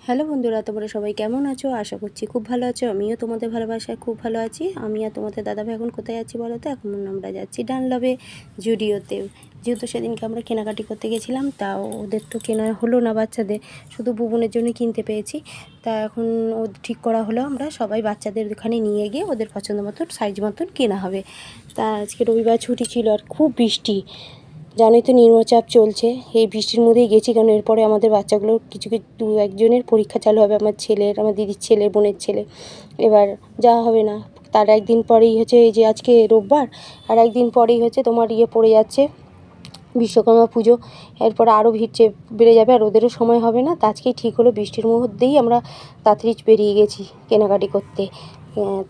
Hello বন্ধুরা, তোমরা সবাই কেমন আছো? আশা করছি খুব ভালো আছো। আমিও তোমাদের ভালোবাসায় খুব ভালো আছি। আমি আর তোমাদের দাদাভাই এখন কোথায় আছি বলো তো? এখন আমরা যাচ্ছি ডানলভে জুডিওতে। যেহেতু সেদিনকে আমরা কেনাকাটি করতে গেছিলাম, তাও ওদের তো কেনা হলো না, বাচ্চাদের শুধু বুবনের জন্য কিনতে পেয়েছি। তা এখন ও ঠিক করা হলো আমরা সবাই বাচ্চাদের ওখানে নিয়ে গিয়ে ওদের পছন্দ মতন সাইজ মতন কেনা হবে। তা আজকে রবিবার ছুটি ছিল আর খুব বৃষ্টি, জানোই তো নিম্নচাপ চলছে। এই বৃষ্টির মধ্যেই গেছি, কারণ এরপরে আমাদের বাচ্চাগুলোর কিছু কিছু দু একজনের পরীক্ষা চালু হবে, আমার ছেলের, আমার দিদির ছেলে, বোনের ছেলে। এবার যাওয়া হবে না। তার একদিন পরেই হচ্ছে, এই যে আজকে রোববার, আর একদিন পরেই হচ্ছে তোমার পড়ে যাচ্ছে বিশ্বকর্মা পুজো। এরপর আরও ভিড় বেড়ে যাবে আর ওদেরও সময় হবে না। তা আজকেই ঠিক হলো, বৃষ্টির মধ্যেই আমরা তাড়াতাড়ি বেরিয়ে গেছি কেনাকাটি করতে।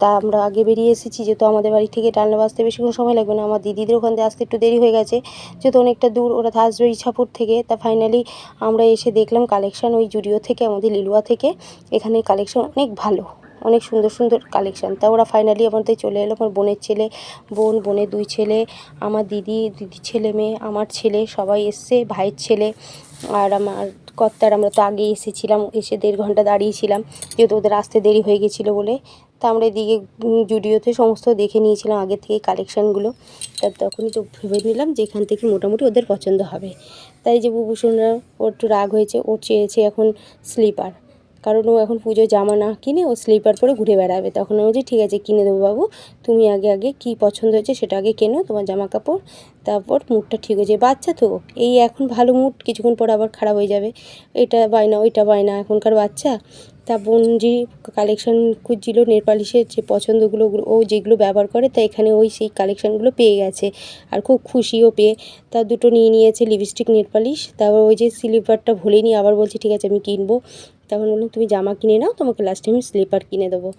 তা আমরা আগে বেরিয়ে এসেছি, যেহেতু আমাদের বাড়ি থেকে ডালনা আসতে বেশিক্ষণ সময় লাগবে না। আমার দিদিদের ওখান থেকে আসতে একটু দেরি হয়ে গেছে, যেহেতু অনেকটা দূর, ওরা আসবে ইছাপুর থেকে। তা ফাইনালি আমরা এসে দেখলাম কালেকশান ওই জুডিও থেকে, আমাদের লিলুয়া থেকে। এখানে কালেকশান অনেক ভালো, অনেক সুন্দর সুন্দর কালেকশান। তা ওরা ফাইনালি আমাদের চলে এলো, আমার বোনের ছেলে, বোনের দুই ছেলে, আমার দিদির ছেলে মেয়ে, আমার ছেলে, সবাই এসছে, ভাইয়ের ছেলে আর আমার কর্তার। আমরা তো আগেই এসেছিলাম, এসে 1.5 ঘন্টা দাঁড়িয়েছিলাম, যেহেতু ওদের আসতে দেরি হয়ে গেছিলো বলে। তা আমরা এদিকে জুডিওতে সমস্ত দেখে নিয়েছিলাম আগে থেকে কালেকশানগুলো। তা তখনই তো ভেবে নিলাম যে এখান থেকে মোটামুটি ওদের পছন্দ হবে। তাই যে বুবুসোনরা, ওর একটু রাগ হয়েছে, ওর চেয়েছে এখন স্লিপার, কারণ ও এখন পুজোয় জামা না কিনে ও স্লিপার পরে ঘুরে বেড়াবে। তখন আমি বলছি ঠিক আছে, কিনে দেবো বাবু, তুমি আগে আগে কী পছন্দ হয়েছে সেটা আগে কেনো, তোমার জামা কাপড়, তারপর মুডটা ঠিক হয়ে যায়। বাচ্চা তো এই এখন ভালো মুড, কিছুক্ষণ পর আবার খারাপ হয়ে যাবে, এটা বায়না ওইটা বায়না, এখনকার বাচ্চা। তা বোন যে কালেকশান খুঁজছিল নেলপালিশের, যে পছন্দগুলো ও যেগুলো ব্যবহার করে, তা এখানে ওই সেই কালেকশানগুলো পেয়ে গেছে আর খুব খুশিও পেয়ে। তা দুটো নিয়ে নিয়েছে লিপস্টিক, নেলপালিশ। তারপর ওই যে স্লিপারটা ভুলিনি, আবার বলছে ঠিক আছে আমি কিনবো। তখন বললাম তুমি জামা কিনে নাও, তোমাকে লাস্টে আমি স্লিপার কিনে দেবো।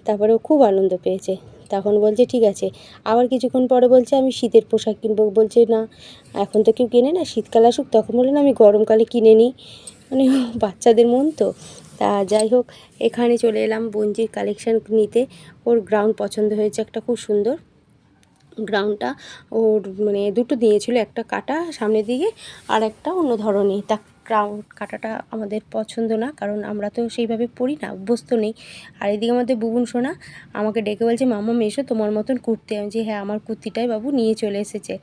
তারপরে ও খুব আনন্দ পেয়েছে। তখন বলছে ঠিক আছে। আবার কিছুক্ষণ পরে বলছে আমি শীতের পোশাক কিনবো, বলছে না এখন তো কেউ কেনে না, শীতকাল আসুক তখন। বললেন আমি গরমকালে কিনে নিই, মানে বাচ্চাদের মন তো। তা যাই হোক, এখানে চলে এলাম বঞ্জির কালেকশান নিতে। ওর গ্রাউন্ড পছন্দ হয়েছে একটা, খুব সুন্দর গ্রাউন্ডটা। ওর মানে দুটো দিয়েছিল, একটা কাটা সামনের দিকে আর একটা অন্য ধরনের। তা গ্রাউন্ড কাটাটা আমাদের পছন্দ না, কারণ আমরা তো সেইভাবে পরি না, অভ্যস্ত নেই। আর এদিকে আমাদের বুবুন সোনা আমাকে ডেকে বলছে মাম্মা এসো তোমার মতন কুর্তি। আমি যে হ্যাঁ, আমার কুর্তিটাই বাবু নিয়ে চলে এসেছে।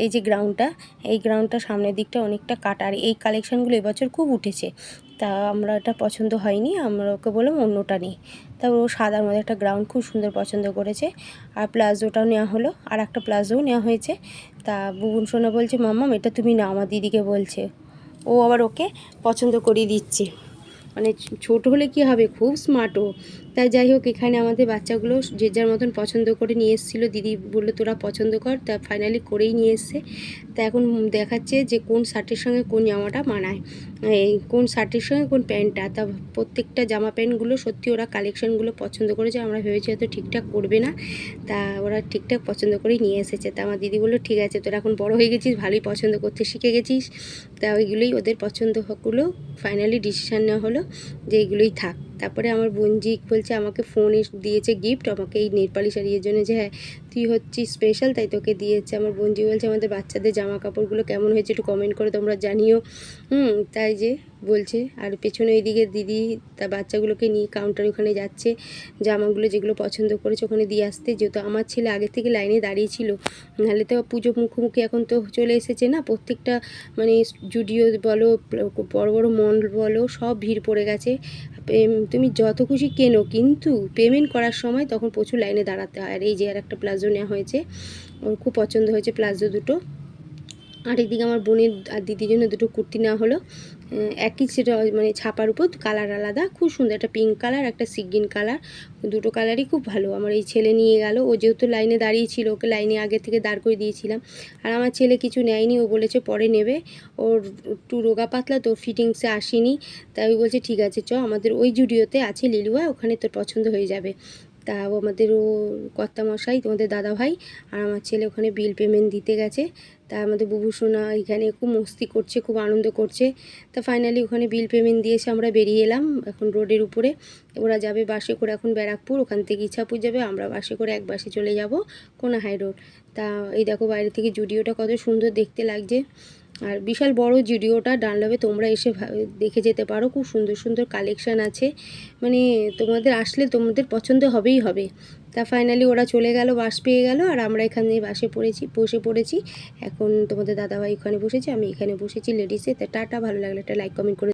এই যে গ্রাউন্ডটা, এই গ্রাউন্ডটা সামনের দিকটা অনেকটা কাটা, আর এই কালেকশানগুলো এবছর খুব উঠেছে। তা আমরা এটা পছন্দ হয়নি, আমরা ওকে বললাম অন্যটা নিই। তারপর ও সাদার মধ্যে একটা গ্রাউন্ড খুব সুন্দর পছন্দ করেছে। আর প্লাজোটাও নেওয়া হলো, আর একটা প্লাজোও নেওয়া হয়েছে। তা বুবুন সোনা বলছে মাম্মাম এটা তুমি নাও, আমার দিদিকে বলছে। ও আবার ওকে পছন্দ করিয়ে দিচ্ছে, মানে ছোট হলে কি হবে, খুব স্মার্ট ও। তাই যাই হোক, এখানে আমাদের বাচ্চাগুলো যে যার মতন পছন্দ করে নিয়ে এসেছিলো। দিদি বললো তোরা পছন্দ কর, তা ফাইনালি করেই নিয়ে এসছে। তা এখন দেখাচ্ছে যে কোন শার্টের সঙ্গে কোন জামাটা মানায়, এই কোন শার্টের সঙ্গে কোন প্যান্টটা। তা প্রত্যেকটা জামা প্যান্টগুলো সত্যি ওরা কালেকশানগুলো পছন্দ করেছে, আমরা ভেবেছি হয়তো ঠিকঠাক করবে না, তা ওরা ঠিকঠাক পছন্দ করেই নিয়ে এসেছে। তা আমার দিদি বললো ঠিক আছে, তোরা এখন বড় হয়ে গেছিস, ভালোই পছন্দ করতে শিখে গেছিস। তা ওইগুলোই ওদের পছন্দগুলো ফাইনালি ডিসিশান নেওয়া হলো যে এইগুলোই থাক। তারপরে আমার বোনজি বলছে আমাকে ফোন দিয়েছে গিফট, আমাকে এই নেলপালিশ আর ইয়ের জন্য, যে হ্যাঁ তুই হচ্ছিস স্পেশাল তাই তোকে দিয়েছে। আমার বোনজি বলছে আমাদের বাচ্চাদের জামা কাপড়গুলো কেমন হয়েছে একটু কমেন্ট করে তোমরা জানিও। তাই যে বলছে। আর পেছনে ওইদিকে দিদি তার বাচ্চাগুলোকে নিয়ে কাউন্টার ওখানে যাচ্ছে, জামাগুলো যেগুলো পছন্দ করেছে ওখানে দিয়ে আসতে। যেহেতু আমার ছেলে আগে থেকে লাইনে দাঁড়িয়েছিল, নাহলে তো পুজো মুখোমুখি এখন তো চলে এসেছে না, প্রত্যেকটা মানে জুডিও বলো, বড় বড় মল বলো, সব ভিড় পড়ে গেছে। তুমি যত খুশি কেনো, কিন্তু পেমেন্ট করার সময় তখন প্রচুর লাইনে দাঁড়াতে হয়। আর এই যে আর একটা প্লাজো নেওয়া হয়েছে, ওর খুব পছন্দ হয়েছে প্লাজো দুটো। আর এদিকে আমার বোনের আর দিদির জন্য দুটো কুর্তি নেওয়া হলো, একই সেটা মানে ছাপার উপর কালার আলাদা, খুব সুন্দর, একটা পিঙ্ক কালার একটা সি গ্রিন কালার, দুটো কালারই খুব ভালো। আমার এই ছেলে নিয়ে গেল, ও যেহেতু লাইনে দাঁড়িয়েছিল ওকে লাইনে আগে থেকে দাঁড় করে দিয়েছিলাম। আর আমার ছেলে কিছু নেয়নি, ও বলেছে পরে নেবে, ওর একটু রোগা পাতলা তো ফিটিংসে আসেনি। তাই ওই বলছে ঠিক আছে চ, আমাদের ওই জুডিওতে আছে লিলুয়া, ওখানে তোর পছন্দ হয়ে যাবে। তা আমাদের ও কর্তামশাই, তোমাদের দাদাভাই আর আমার ছেলে ওখানে বিল পেমেন্ট দিতে গেছে। তা আমাদের বুবুসোনা এখানে খুব মস্তি করছে, খুব আনন্দ করছে। তা ফাইনালি ওখানে বিল পেমেন্ট দিয়েছে, আমরা বেরিয়ে এলাম এখন রোডের উপরে। ওরা যাবে বাসে করে এখন ব্যারাকপুর, ওখান থেকে ইছাপুর যাবে, আমরা বাসে করে এক বাসে চলে যাব কোনা হাই রোড। তা এই দেখো বাইরে থেকে জুডিওটা কত সুন্দর দেখতে লাগছে। আর বিশাল বড় জুডিওটা, ডানলভে তোমরা এসে দেখে যেতে পারো, খুব সুন্দর সুন্দর কালেকশান আছে, মানে তোমাদের আসলে তোমাদের পছন্দ হবেই হবে। তা ফাইনালি ওরা চলে গেল, বাস পেয়ে গেল, আর আমরা এখানে বসে পড়েছি। এখন তোমাদের দাদাভাই ওখানে বসেছে, আমি এখানে বসেছি লেডিসে। তা টাটা, ভালো লাগলে একটা লাইক কমেন্ট করে